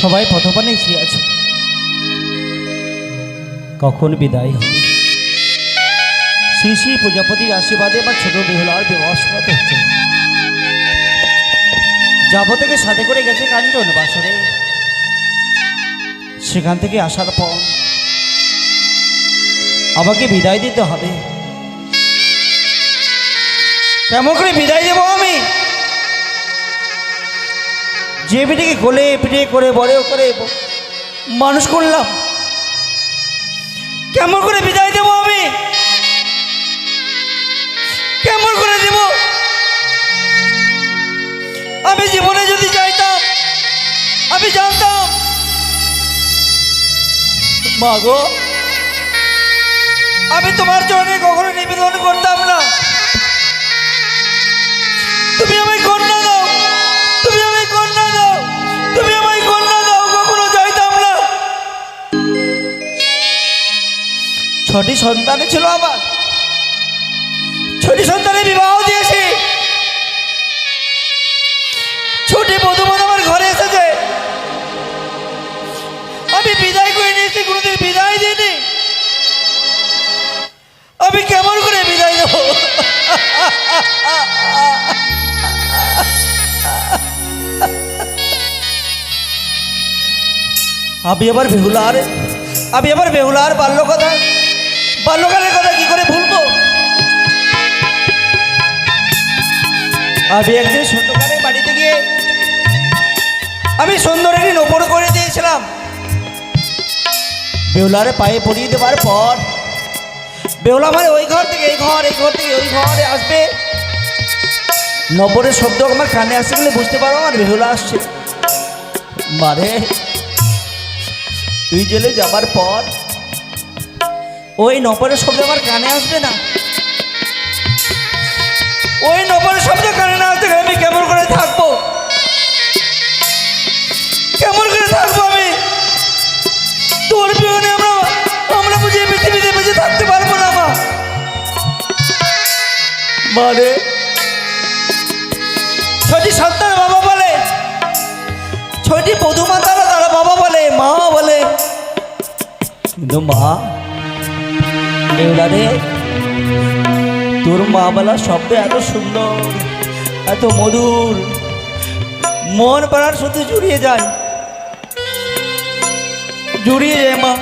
সবাই পথপানে এসে আছে, কখন বিদায় হবে। শ্রী শ্রী প্রজাপতির আশীর্বাদে বা ছোট বেহুলার বিবাহ হচ্ছে। যাব থেকে সাথে করে গেছে কাঞ্চন বাসরে। সেখান থেকে আসার পর আমাকে বিদায় দিতে হবে। কেমন করে বিদায় দেবো আমি? যে বেটিকে কোলে পিঠে করে বড় করে মানুষ করলাম, কেমন করে বিদায় দেবো আমি? কেমন করে দেব? আমি জীবনে যদি চাইতাম, আমি জানতাম মা গো, আমি তোমার চরণে কখনো নিবেদন করতাম না। তুমি আমায় কন্যা দাও, তুমি আমায় কন্যা দাও, তুমি আমায় কন্যা দাও, কখনো চাইতাম না। 6টি সন্তান ছিল আমার, 6টি সন্তানের বিবাহ দিয়েছি। 6টি বধূবর আমার ঘরে এসেছে, আমি বিদায় করে নিয়েছি, কোনোদিন বিদায় দিইনি। আমি কেমন করে বিদায় দেব? আমি আবার বেহুলার বাল্যকালের কথা কি করে ভুলবো? আমি একদিন ছোটকালে বাড়িতে গিয়ে আমি সুন্দর একটি নৌকো করে দিয়েছিলাম। বেহুলারে পায়ে পরিয়ে দেওয়ার পর বেহুলা মানে ওই ঘর থেকে এই ঘর, এই ঘর থেকে ওই ঘরে আসবে। নবরের শব্দ আমার কানে আসতে গেলে বুঝতে পারো আমার বেহুলা আসছে। মারে তুই জেলে যাবার পর ওই নবরের শব্দ আমার কানে আসবে না। ওই নবরের শব্দ কানে না আসতে আমি কেমন করে থাকবো? কেমন করে থাকবো আমি? তোর বিহনে আমরা বুঝিয়ে পৃথিবীতে বেঁচে থাকতে পারবো না। মারে 6টি সন্তান বাবা বলে, 6টি বধূ মাতারা তারা বাবা বলে, মা বলে। কিন্তু মা রে, তোর মা বলা শব্দ এত সুন্দর, এত মধুর, মন পাড়ার শুধু জুড়িয়ে যায় মা।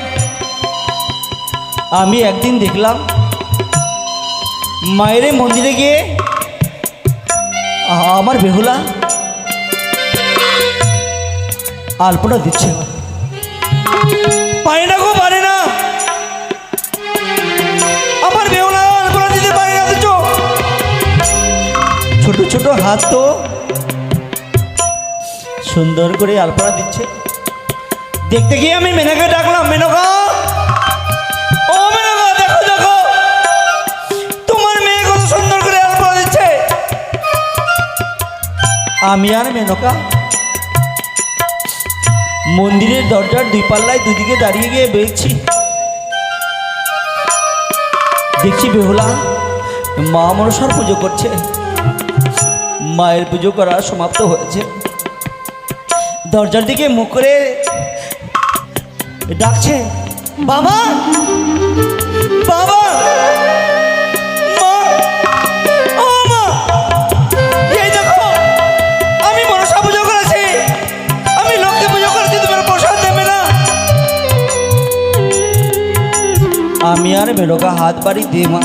আমি একদিন দেখলাম মায়ের মন্দিরে গিয়ে আমার বেহুলা আলপনা দিচ্ছে। পারে না গো, পারে না, আমার বেহুলা আলপনা দিতে পারে না। ছোট ছোট হাত তো সুন্দর করে আলপনা দিচ্ছে। দেখতে গিয়ে আমি মেনকা ডাকলাম, মেনকা, ও মেনকা, দেখো দেখো তোমার মেয়ে কত সুন্দর করে আলপনা দিচ্ছে। আমি আর মেনকা মন্দিরের দরজার 2 পাল্লায় দুদিকে দাঁড়িয়ে গিয়ে দেখছি বেহুলা মা মনসার পুজো করছে। মায়ের পুজো করা সমাপ্ত হয়েছে। দরজার দিকে মুখ করে ডাকছে, বাবা বাবা, মা, ও মা, এই দেখো আমি মনসা পুজো করেছি, আমি লক্ষ্মী পুজো করেছি, তোমার প্রসাদ দেবে না? আমি আর মেনকা হাত বাড়ি, দে মা,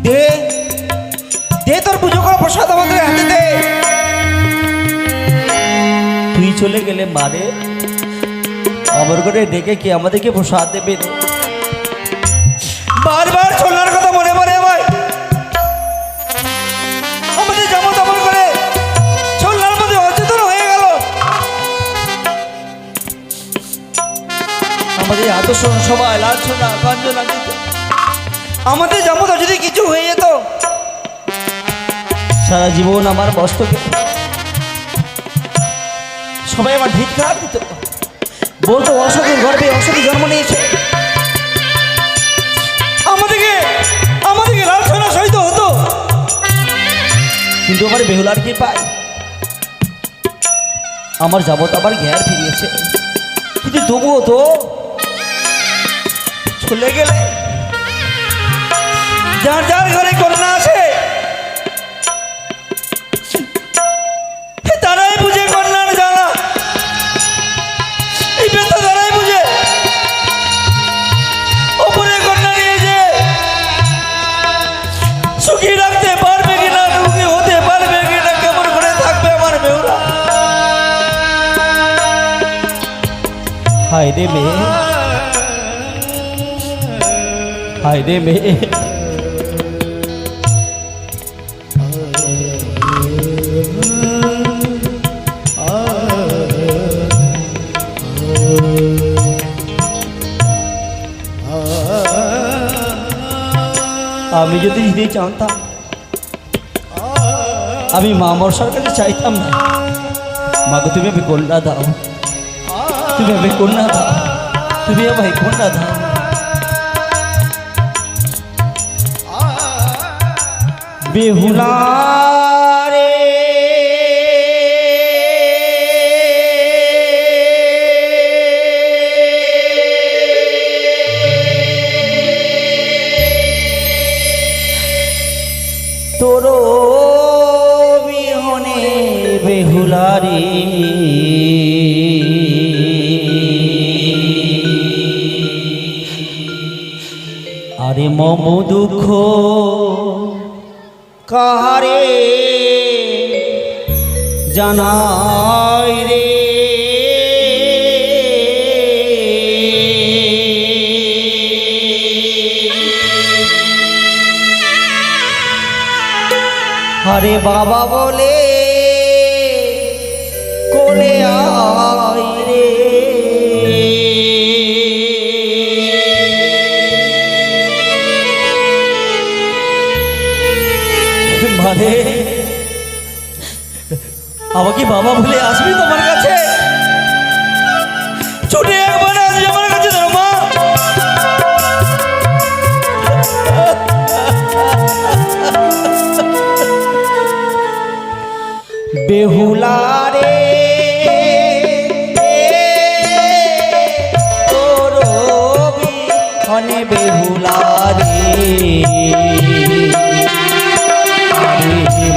দে দে, তোর পুজো করা প্রসাদ আমাদের হাতে দে। তুই চলে গেলে মারে আমার ঘরে ডেকে কি আমাদেরকে প্রসাদ দেবে? বারবার ছোলার কথা মনে পড়ে ভাই। আমাদের যেমন তেমন করে ছোলার মধ্যে অচেতন হয়ে গেল। আমাদের আদর্শ সবাই লাঞ্ছনা কাঞ্জনা দিত। আমাদের যেমন যদি কিছু হয়ে যেত, সারা জীবন আমার বস্তকে সবাই আমার ধিক্কার দিত, বলতো অসতের গর্ভে অসতী জন্ম নিয়েছে। আমাদেরকে লাঞ্ছনা সহিত হতো। কিন্তু আমার বেহুলার কি পায়? আমার যাবত আবার জ্ঞান ফিরিয়েছে, কিন্তু তবুও তো চলে গেলে যার যার ঘরে কন্যা আছে তারাই বুঝে কন্যার জ্বালা, এই ব্যথা তারাই বুঝে। ওপরে কন্যা নিয়ে যে সুখী রাখতে পারবে কিনা, রুগী হতে পারবে কিনা, কেমন করে থাকবে আমার বেউরা। হায় রে মেয়ে, হায় রে মেয়ে, আমি যদি জানতাম, আমি মা মর্ষার কাছে চাইতাম না, মাকে তুমি আমি কন্যা দাও, তুমি আমি কন্যা দাও, তুমি আমায় কন্যা দাও। বেহুলা রে তোর বিহনে বেহুলা রে আরে মম দুঃখ কাহারে জানাই রে, আরে বাবা বলে কোলে আয় রে, মানে আমাকে বাবা বলে আসবি তোমার কাছে, ছুটে একবার আসবি আমার কাছে ধরো মা। বেহুলা রে তোর বিহনে বেহুলা রে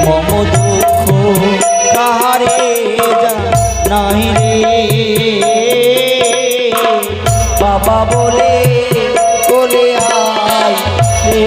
মম দুঃখ কাহারে জানাই রে, বাবা বলে কোলে আয় রে।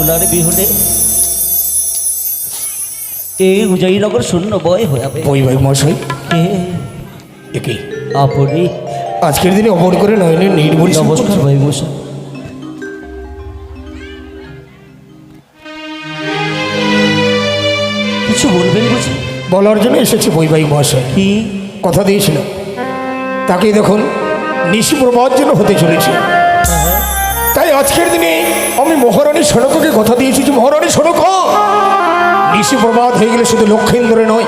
কমলার বিহুনে এই উজাইনগর শূন্য বয় হয়ে যাবে। বই ভাই মশাই কে একে আপনি? আজকের দিনে অমর করে নয়নের নীড় বলি নমস্কার ভাই মশাই। কিছু বলবেন বুঝি? বলার জন্য এসেছি বই ভাই মশাই। কি কথা দিয়েছিলাম তাকে দেখুন নিশি প্রবাহের জন্য হতে চলেছে। তাই আজকের দিনে আমি মহারানী সড়ককে কথা দিয়েছি যে মহারানী সড়ক নিশি প্রবাদ হয়ে গেলে শুধু লক্ষ্মীন্দরে নয়,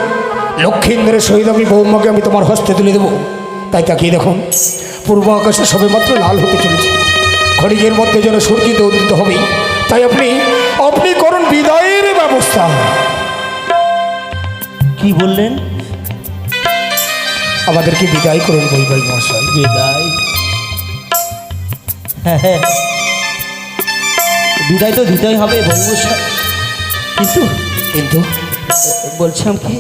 লক্ষ্মীন্দরের সহিত আমি বৌমাকে আমি তোমার হস্তে তুলে দেবো। তাই তাকিয়ে দেখুন পূর্ব আকাশে সবে মাত্র লাল হতে চলেছে, ক্ষণিকের মধ্যে যেন সূর্যিত উদিত হবে। তাই আপনি আপনি করুন বিদায়ের ব্যবস্থা। কি বললেন? আমাদেরকে বিদায় করুন বই ভাই মহাশয়। বিদায়? হ্যাঁ, বিদায় তো দিতেই হবে ভাই মশাই, কিন্তু কিন্তু বলছিলাম কি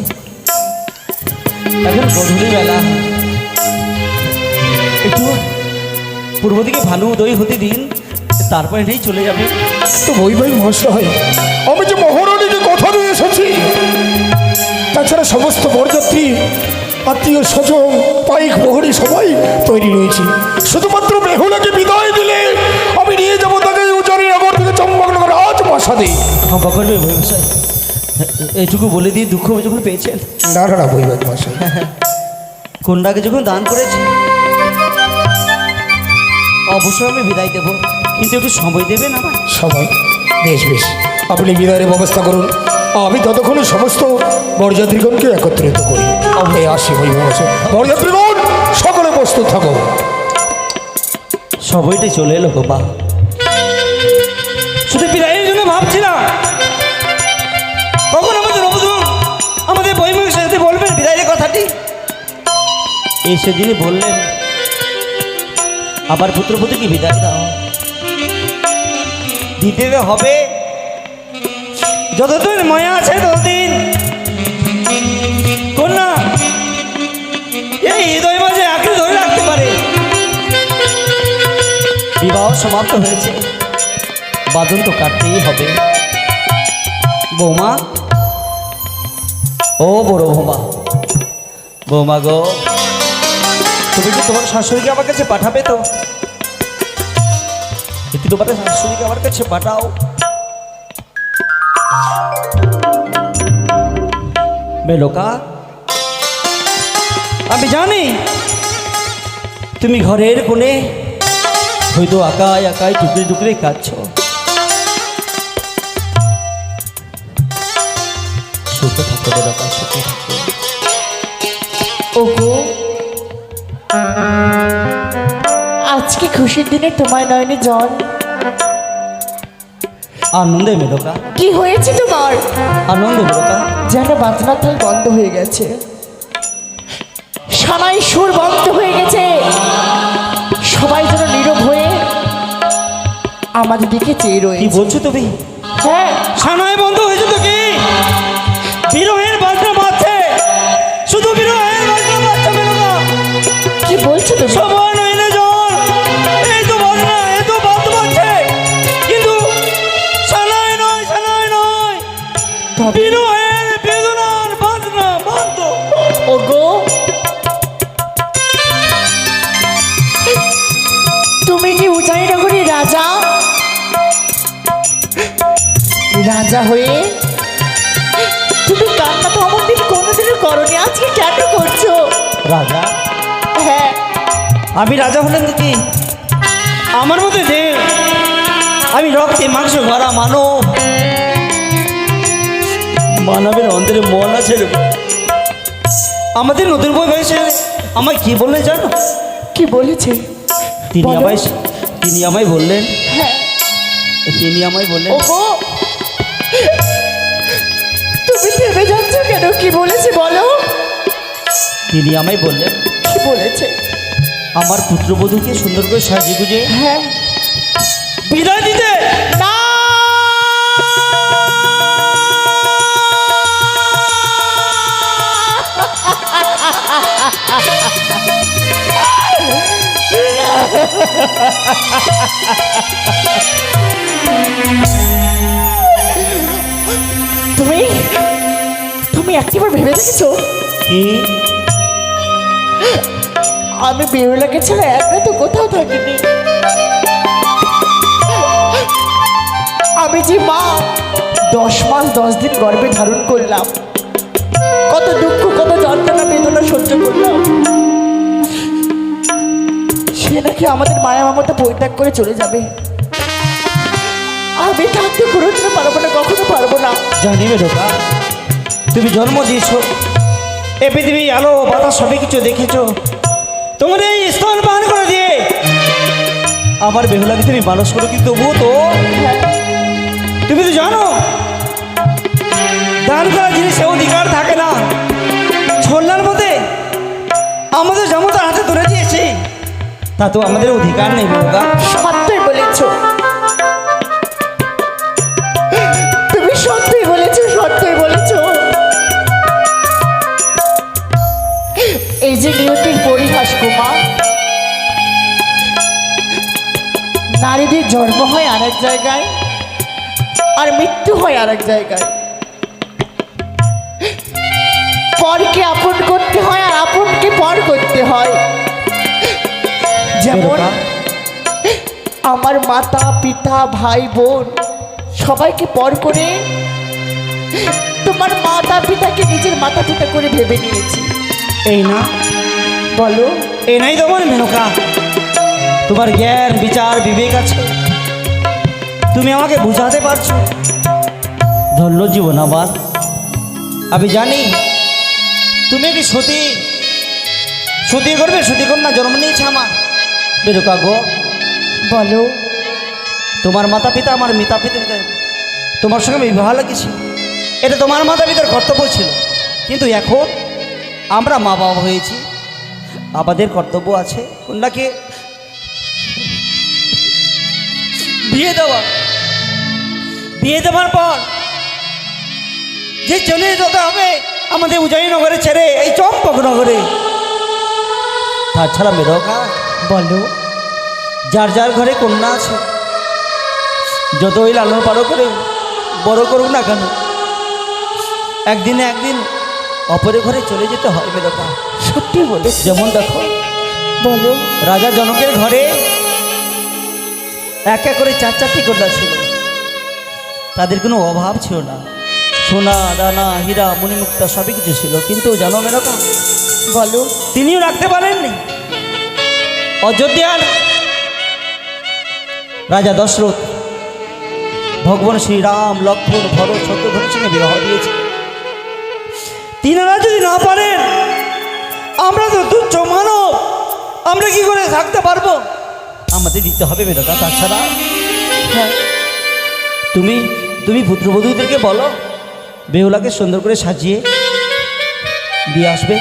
এখন গধূলি বেলা, একটু পূর্ব দিকে ভানু উদয় হতে দিন, তারপরে নেই চলে যাবে। তো বই ভাই মহাশয় আমি যে মহারানীকে কথা দিয়ে এসেছি, তাছাড়া সমস্ত বরযাত্রী আত্মীয় স্বজন পাইক প্রহরী সবাই তৈরি রয়েছে। শুধুমাত্র বেহুলাকে বিদায় দিলে আমি নিয়ে যাবো তাকে উজানি নগর থেকে চম্পকনগর রাজপ্রাসাদে। ক্ষমা করবে ভাই মশাই, এইটুকু বলে দিয়ে দুঃখ যখন পেয়েছেন। না না না বই ভাই মহাশয়, কন্যাকে যখন দান করেছি অবশ্যই আমি বিদায় দেবো, কিন্তু একটু সময় দেবেন আমার। সবাই বেশ বেশ আপনি বিদায়ের ব্যবস্থা করুন, আমি ততক্ষণে সমস্ত বরযাত্রীগণকে একত্রিত করি। এই আসি বই মহাশয়। বরযাত্রীগণ সকলে প্রস্তুত থাকো। সবাইটাই চলে এলো গো বা, শুধু বিদায়ের জন্য ভাবছিলাম কখন আমাদের আমাদের বইমুখের সাথে বলবেন বিদায়ের কথাটি। এই সেদিনই বললেন আবার পুত্রপতিকে বিদায় দাও, দিতে হবে যতদিন মায়া আছে ততদিন। কন্যা এই হৃদয় মাঝে আঁকড়ে ধরে রাখতে পারে। বিবাহ সমাপ্ত হয়েছে, বাঁধন তো কাটতেই হবে। বৌমা, ও বড় বৌমা, বৌমা গো, তুমি কি তোমার শাশুড়িকে আমার কাছে পাঠাবে তো? একটু তোমার শাশুড়িকে আমার কাছে পাঠাও। মেনকা, আমি জানি তুমি ঘরের কোণে হয়তো একাই একাই টুকরে টুকরে কাঁদছ। সুখে থাকো মেনকা, সুখে থাকো। ওগো, আজকে খুশির দিনে তোমার নয়নে জল। আনন্দে মেনকা। কি হয়েছে তোমার? আনন্দে মেনকা। যেন বাজনা তাল বন্ধ হয়ে গেছে, সানাই সুর বন্ধ হয়ে গেছে, সবাই যেন নীরব হয়ে আমাদের দিকে চেয়ে কি রয়েছে। বলছো তুমি? হ্যাঁ, সানাই বন্ধ হয়েছে তো কি? বিরহের বাজনা বাজছে, শুধু বিরহের বাজনা বাজছে মেনকা। কি বলছো তুমি? সবাই নইলে জল, এই তো বাজনা, এই তো বাদ বাজছে, কিন্তু সানাই নয়, সানাই নয়, তবে বিরহের বেদনার বাজনা বন্ধ। ওগো, তুমি কি উজাইনগরের রাজা? রাজা হয়ে তুমি কান্না তো আমার দিন কোনোদিনও করনি, আজকে কেন করছো? রাজা? হ্যাঁ, আমি রাজা হলেন তো কি? আমার মধ্যে দেহ, আমি রক্তে মাংস ভরা মানব, মানবের অন্তরে মন আছে। আমাদের নতুন বই বয়সে আমায় কি বললে জানো? কি বলেছে? তিনি বলো। আমায় বললেন, হ্যাঁ, তিনি আমায় বললেন, ওগো, তুমি ভেবে যাচ্ছ কেন? কি বলেছে বলো? তিনি আমায় বললেন কি বলেছে? আমার পুত্রবধূকে সুন্দর করে সাজিয়ে গুজে হ্যাঁ, বিদায় দিতে। না, একটিবার ভেবে দেখেছো কি? আমি বেহুলাকে ছাড়া একটা তো কোথাও থাকিনি। আমি যে মা 10 মাস 10 দিন গর্ভে ধারণ করলাম, কত দুঃখ কত যন্ত্রণা বেদনা সহ্য করলাম, সে নাকি আমাদের মায়া মমতা পরিত্যাগ করে চলে যাবে। আমি থাকতে কোনোদিনও পারবো না, কখনো পারবো না। জানি মেনকা, তুমি জন্ম দিয়েছো, এ পৃথিবী আলো বাতাস সবই কিছু দেখেছো, তোমার এই স্তন পান করে দিয়ে আমার বেহুলাকে তুমি মানুষ করো, কিন্তু তবুও তো তুমি তো জানো দান করা জিনিসে অধিকার থাকে না। ছোলার মধ্যে আমাদের যেমন তার হাতে ধরে দিয়েছে, তা তো আমাদের অধিকার নেই মেনকা। সত্যই বলেছো, তুমি সত্যই বলেছো, সত্যই বলেছো। এই যে নিয়তির পরিহাস কুমা, নারীদের জন্ম হয় আরেক জায়গায় আর মৃত্যু হয় আরেক জায়গায়। পরকে আপন করতে হয় আর আপনকে পর করতে হয়। যেমন মেনকা, আমার মাতা পিতা ভাই বোন সবাইকে পর করে তোমার মাতা পিতাকে নিজের মাতা পিতা করে ভেবে নিয়েছি। এই না বলো, এই নাই তোমার মেনকা, তোমার জ্ঞান বিচার বিবেক আছে, তুমি আমাকে বুঝাতে পারছো। ধন্য জীবন আমার, আমি জানি তুমি কি সতী, সতী করবে, সতী কন্যা জন্ম নিয়েছে আমার মেনকা গো। বলো, তোমার মাতা পিতা আমার মিতা পিতা, তোমার সঙ্গে আমি বিবাহ লাগিয়েছি, এটা তোমার মাতা পিতার কর্তব্য ছিল, কিন্তু এখন আমরা মা বাবা হয়েছি, আমাদের কর্তব্য আছে কন্যাকে বিয়ে দেওয়া। বিয়ে দেওয়ার পর যে চলে যেতে হবে আমাদের উজানি নগরে ছেড়ে এই চম্পক নগরে। তাছাড়া মেনকা, বলো, যার যার ঘরে কন্যা আছে, যতই লালন পালন করে বড় করুক না কেন, একদিন একদিন অপরের ঘরে চলে যেতে হয় মেনকা। সত্যি বলে। যেমন দেখো, বলো, রাজা জনকের ঘরে এক এক করে 4-4টি কন্যা ছিল, তাদের কোনো অভাব ছিল না, সোনা দানা হীরা মণিমুক্তা সবই কিছু ছিল, কিন্তু জানো মেনকা, বলো, তিনিও রাখতে পারেননি। অযোধ্যার রাজা দশরথ ভগবান শ্রীরাম লক্ষ্মণ ভরত শত্রুঘ্নের সঙ্গে বিবাহ দিয়েছে। তিনারা যদি না পারেন, আমরা তো তুচ্ছ মানব, আমরা কি করে থাকতে পারবো? আমাদের দিতে হবে মেনকা। তাছাড়া হ্যাঁ, তুমি তুমি পুত্রবধূদেরকে বলো বেহুলাকে সুন্দর করে সাজিয়ে দিয়ে আসবে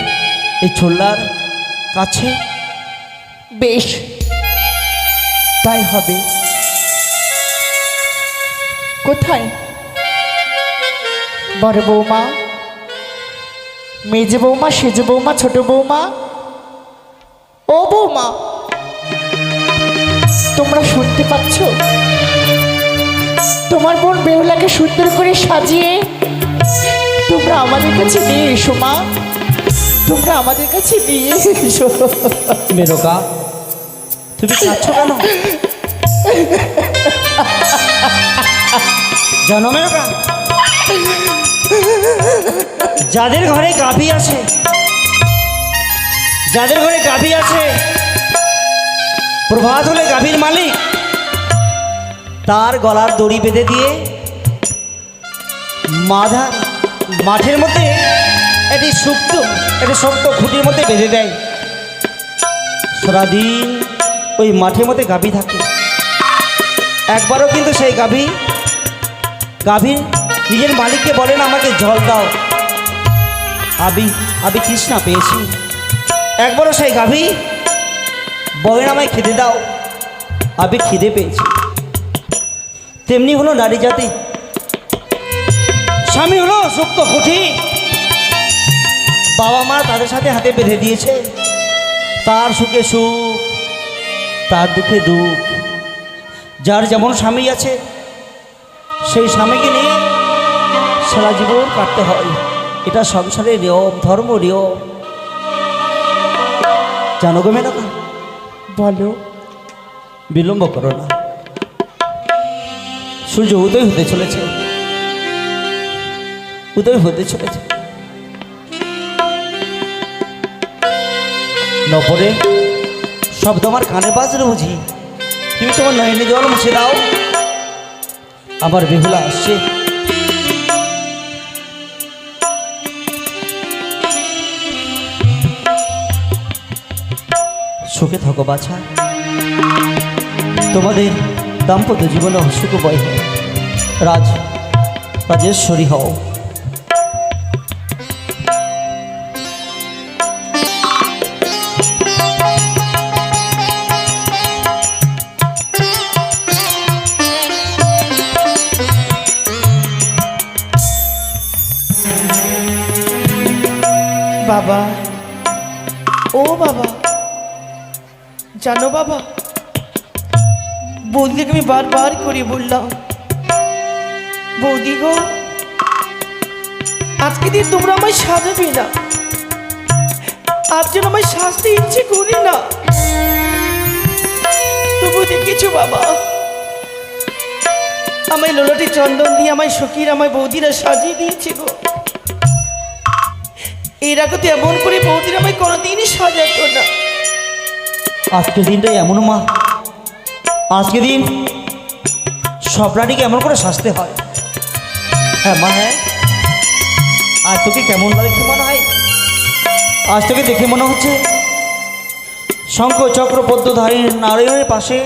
এই ছোলার কাছে। বেশ, তাই হবে। কোথায় বড় বৌমা, মেজ বৌমা, সেজ বৌমা, ছোট বৌমা, ও বৌমা, তোমরা শুনতে পাচ্ছ? তোমার বোন বেহুলাকে সুন্দর করে সাজিয়ে তোমরা আমাদের কাছে নিয়ে এসো মা, তোমরা আমাদের কাছে নিয়ে এসো। মেনকা, তুমি কাঁদছ কেন? জানো মেনকা, যাদের ঘরে গাভী আছে, যাদের ঘরে গাভী আছে, প্রভাত হলে গাভীর মালিক তার গলার দড়ি বেঁধে দিয়ে মাঠের মধ্যে একটি শক্ত খুঁটির মধ্যে বেঁধে দেয়। সারাদিন ওই মাঠের মধ্যে গাভী থাকে, একবারও কিন্তু সেই গাভী নিজের মালিককে বলে না আমাকে জল দাও, আমি তৃষ্ণা পেয়েছি। একবারও সেই গাভী বলে না আমায় খেতে দাও, আমি খিদে পেয়েছি। তেমনি হলো নারী জাতি, স্বামী হলো শক্ত খুঁটি, বাবা মা তাদের সাথে হাতে বেঁধে দিয়েছে, তার সুখে সুখ, তার দুঃখে দুঃখ। যার যেমন স্বামী আছে সেই স্বামীকে নিয়ে সারা জীবন কাটতে হয়। এটা সংসারের নিয়ম, ধর্ম নিয়ম। জানো গো মেনকা, বলো। বিলম্ব করো না, সূর্য উদয় হতে চলেছে, উদয় হতে চলেছে। নপরে শব্দ আমার কানে বাজলে বুঝি, তুমি তোমার নয়নে জল মুছে দাও, আমার বেহুলা আসছে। সুখে থাকো বাছা, তোমাদের দাম্পত্য জীবনে সুখময় হোক, রাজেশ্বরী হও। বাবা, ও বাবা, জানো বাবা, বৌদিকে আমি বারবার করে বললাম, বৌদি গো, আজকে দিন তোমরা আমায় সাজাবে না, আজ যেন আমায় সাজতে ইচ্ছে করি না। তবু দেখেছো বাবা, আমায় লোলাটি চন্দন দিয়ে আমায় সখীর আমায় বৌদিরা সাজিয়ে দিয়েছে গো। এর আগে তো এমন করে বৌদিরা আমায় কোনোদিনই সাজাতো না। আজকের দিনটাই এমন মা, আজকে দিন সব রানীকে এমন করে সাজতে হয়। হ্যাঁ মা, হ্যাঁ। আর তোকে কেমন লাগে কি মনে হয়? আজ তোকে দেখে মনে হচ্ছে শঙ্খ চক্র পদ্মধারী নারায়ণের পাশে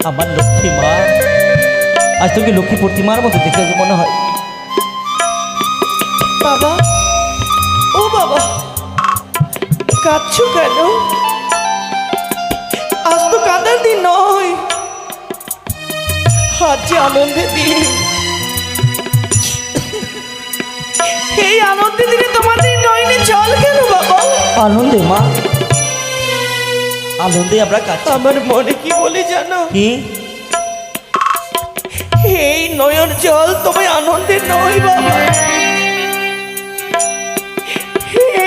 আমার লক্ষ্মী মা। আজ তোকে লক্ষ্মী প্রতিমার মতো দেখে মনে হয়। বাবা, ও বাবা, কাঁদছো কেন? আজ তো কাঁদার দিন নয়, আজ যে আনন্দের দিন। এই আনন্দের দিনে তোমাদের নয়নে জল কেন বাবা? আনন্দে মা, আনন্দে আমরা কাঁদছি। আমার মনে কি বলে জানো? কি? এই নয়ন জল তোমায় আনন্দের নয় বাবা,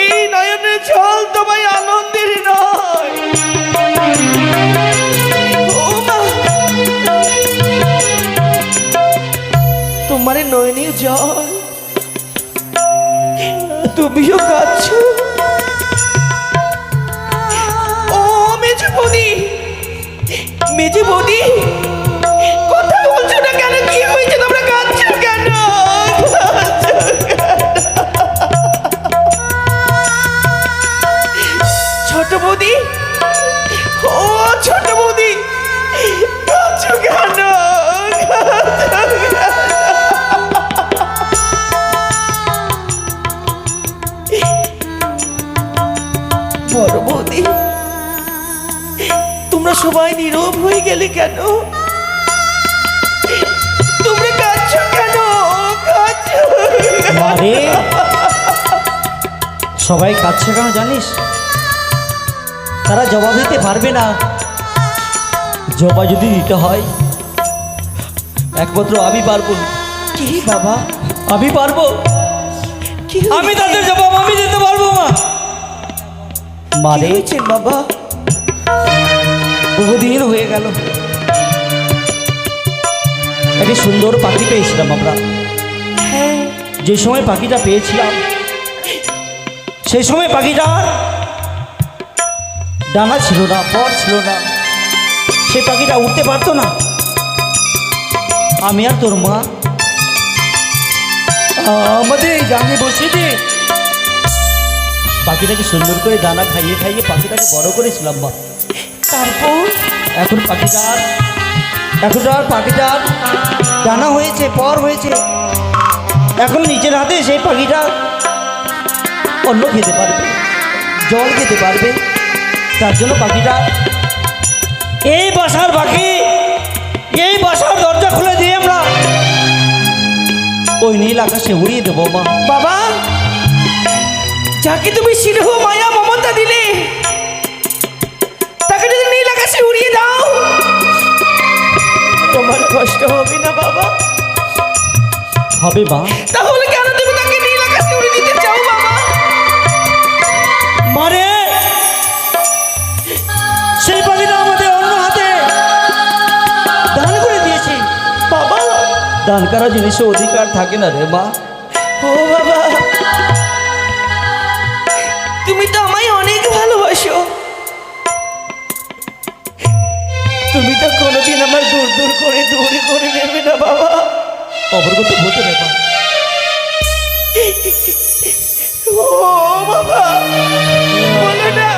এই নয়নের জল তোমায় আনন্দের নয়। ও মা, তোমার নয়নের জল, তুমিও কাঁদছো। ও মেজে বৌদি, মেজে বৌদি, কথা বলছো না কেন? কি হয়েছে? তোমরা কাঁদছো কেন? ছোট বৌদি, ও ছোট বৌদি, কাঁদছো কেন? বড় বৌদি, তোমরা সবাই নীরব হয়ে গেলে কেন? তোমরা কাঁদছো কেন? কাঁদছো? মারে, সবাই কাঁদছে কেন জানিস? তারা জবাব দিতে পারবে না। জবাব যদি দিতে হয় একমাত্র আমি পারবো। কি বাবা? আমি পারবো, কি আমি তাদের জবাব আমি দিতে পারবো মা। মারে, হয়েছে বাবা? বহুদিন হয়ে গেল, একটি সুন্দর পাখি পেয়েছিলাম আমরা। হ্যাঁ, যে সময় পাখিটা পেয়েছিলাম সেই সময় পাখিটার ডানা ছিল না, পর ছিল না, সেই পাখিটা উঠতে পারতো না। আমি আর তোর মা আমাদের এই গ্রামে বসে দিয়ে পাখিটাকে সুন্দর করে দানা খাইয়ে খাইয়ে পাখিটাকে বড় করেছিলাম মা। তারপর এখন পাখিটার ডানা হয়েছে, পর হয়েছে। এখন নিজের হাতে সেই পাখিটা অন্ন খেতে পারবে, জল খেতে পারবে। তার জন্য পাখিটা এই বাসার পাখি, এই বাসার দরজা খুলে দিয়ে আমরা ওই নীল আকাশে উড়িয়ে দেবো মা। বাবা, যাকে তুমি স্নেহ মায়া মমতা দিলে, তাকে যদি নীল আকাশে উড়িয়ে দাও, তোমার কষ্ট হবে না বাবা? হবে মা। তাহলে কেন দান করা জিনিসের অধিকার থাকে না রে মা। ও বাবা, তুমি তো আমায় অনেক ভালোবাসো। তুমি তো কোনোদিন আমার দূর দূর করে দূরে করে নেবে না বাবা। অপর কথা বলতে রে মা। ও বাবা, বলো না,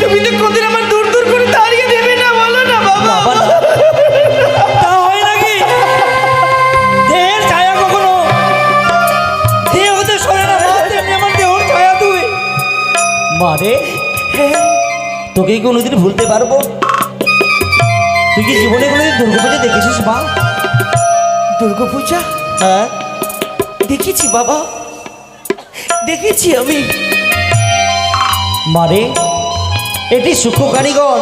তুমি তো কোনদিন আমার দূর দূর করে তাড়িয়ে দেবে না, বলো না বাবা। বাবা না, তা হয় নাকি? দেহের ছায়া কখনো দেহ হতে সরে না মা, তেমনি আমার দেহর ছায়া তুই। মা রে, তোকে কি কোনোদিন ভুলতে পারবো? তুই কি জীবনে কোনোদিন দুর্গাপূজা দেখেছিস মা? দুর্গাপূজা হ্যাঁ, দেখেছি বাবা, দেখেছি আমি। মারে, এটি সূক্ষ্ম কারিগর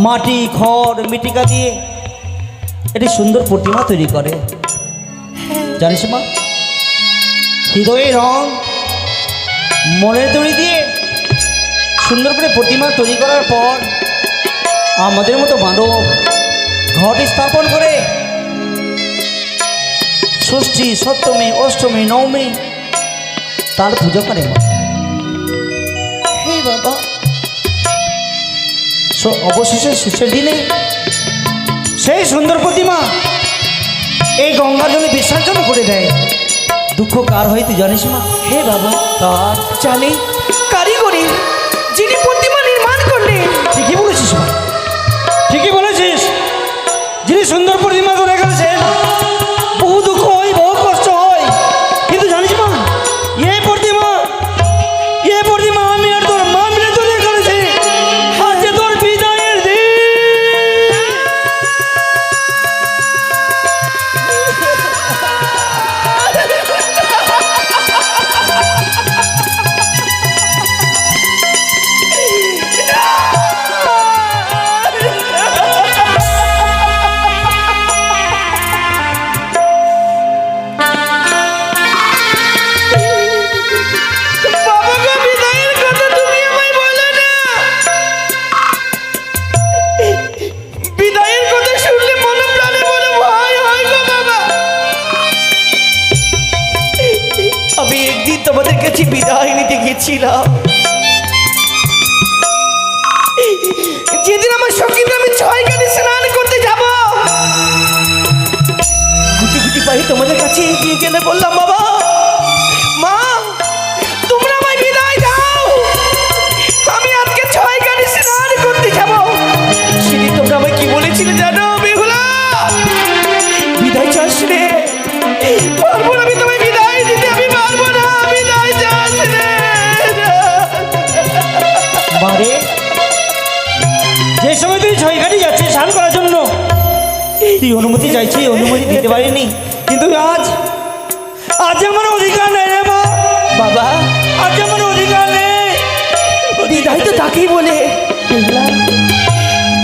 মাটি খড় মিটিকা দিয়ে এটি সুন্দর প্রতিমা তৈরি করে, জানিস মা? হৃদয়ের রং মনের তৈরি দিয়ে সুন্দর করে প্রতিমা তৈরি করার পর আমাদের মতো মানব ঘট স্থাপন করে ষষ্ঠী সপ্তমী অষ্টমী নবমী তার পুজো করে মা। হে বাবা, অবশেষে শেষের দিনে সেই সুন্দর প্রতিমা এই গঙ্গার জলে বিসর্জন করে দেয়। দুঃখ কার হয় তুই জানিস মা? হে বাবা, তার। জানি কারিগরি যিনি প্রতিমা নির্মাণ করলেন। ঠিকই বলেছিস মা, ঠিকই বলেছিস। যিনি সুন্দর প্রতিমা করে গেছেন, বহু দুঃখ হয় বহু কষ্ট হয়, কিন্তু জানিস মা, এই প্রতিমা আমি আর তোর মা মিলে তৈরি করেছি। আজ যে তোর বিদায়ের দিন। বাবা গো, বিদায়ের কথা তুমি আমায় বলো না। বিদায়ের কথা শুনলে মনে প্রাণে মনে ভয় হয় গো বাবা। আমি একদিন তোমাদের কাছে বিদায় নিতে গেছিলাম, যেদিন আমার সঙ্গীত আমি 6 গাড়ি স্নান করতে যাব, গুটি গুটি পায়ে তোমাদের কাছে এগিয়ে গেলে বললাম, বাবা মা, তোমরা আমায় বিদায় দাও, আমি আজকে 6 গাড়ি স্নান করতে যাব। সেদিন তোমরা আমায় কি বলেছিলে জানো বেহুলা? বিদায় চাস রে? পারবো না আমি তোমায় বিদায় দিতে, আমি পারবো না, বিদায় চাস রে। বারে, যে সময় তুই ছয়ঘাটি যাচ্ছিস স্নান করার জন্য, তুই অনুমতি চাইছি, অনুমতি দিতে পারিনি, কিন্তু আজ আমার অধিকার নেই রে মা। বাবা, আজ আমার অধিকার নেই। বিদায় তো তাকেই বলে বেহুলা,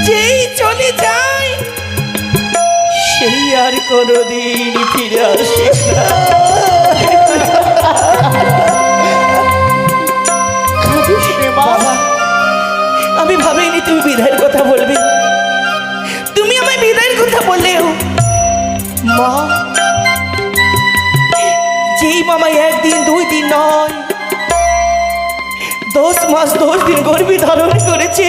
যেই চলে যায় সেই আর কোনোদিন ফিরে আসে না। বাবা, আমি ভাবিনি তুমি বিদায়ের কথা বলবে। তুমি আমায় বিদায়ের কথা বললেও মা, যেই মামাই 1 দিন 2 দিন নয়, 10 মাস 10 দিন গর্ভে ধারণ করেছে,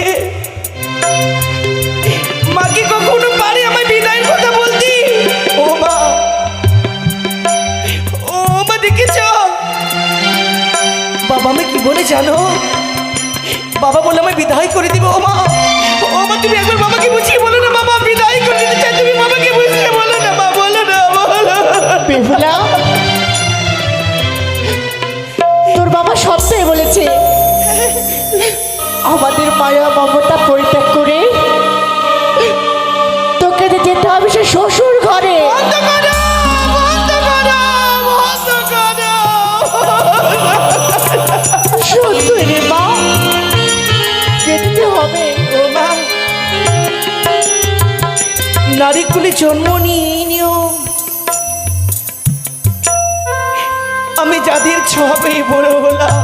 মাকে কখনো পারে আমায় বিদায়ের কথা বলতি? ও মা, ও মা, দেখেছ বাবা আমি কি বলে জানো? বাবা বলে আমায় বিদায় করে দিবে। ও মা, তুমি একবার বাবাকে বুঝিয়ে বলো না, বাবা বিদায় করে দিতে চাই, তুমি বাবাকে বুঝিয়ে বলো না, মা বলো না, বলো। বেহুলা, তোর বাবা সবটাই বলেছে, আমাদের মায়া মমতা পরিত্যাগ করে তোকে যেতে হবে সে শ্বশুর ঘরে। বন্ধ করো, বন্ধ করো, বন্ধ করো। সত্যি রে মা, যেতে হবে। ও মা, নারী কুলে জন্ম নিয়েও আমি যাদের ছবে বড় হলাম,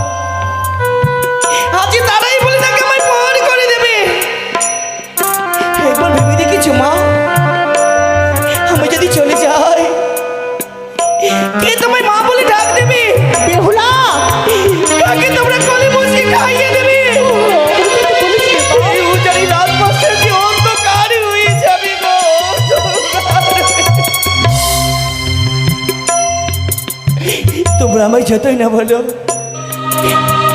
আজ তারাই বলে তাকে আমার পর করে দেবে। একবার ভেবে দেখেছো মা, তোমরা আমায় যতই না বলো,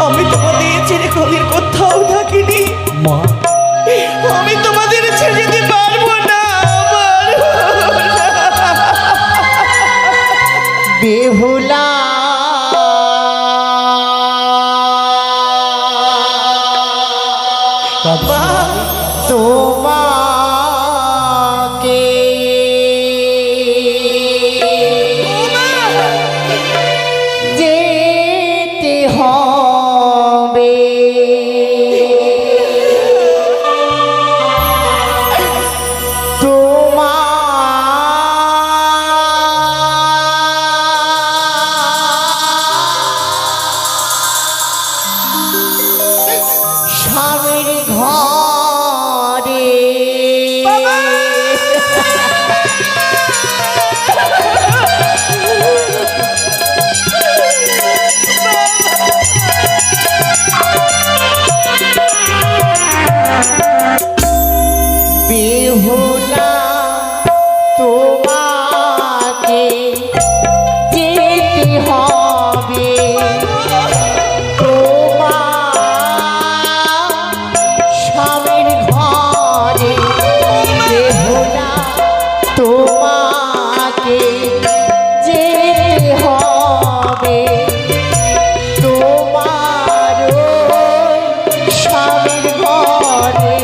আমি তোমাদের ছেড়ে কোনদিন কোথাও থাকিনি। মা আমি তোমাদের ছেড়ে যেতে পারবো না, বেহুলা তোমাকে যেতে হবে। স্বামীর ঘরে বেহুলা তোমাকে যেতে হবে। স্বামীর ঘরে বেহুলা তোমাকে যেতে হবে। তোমার স্বামীর ঘরে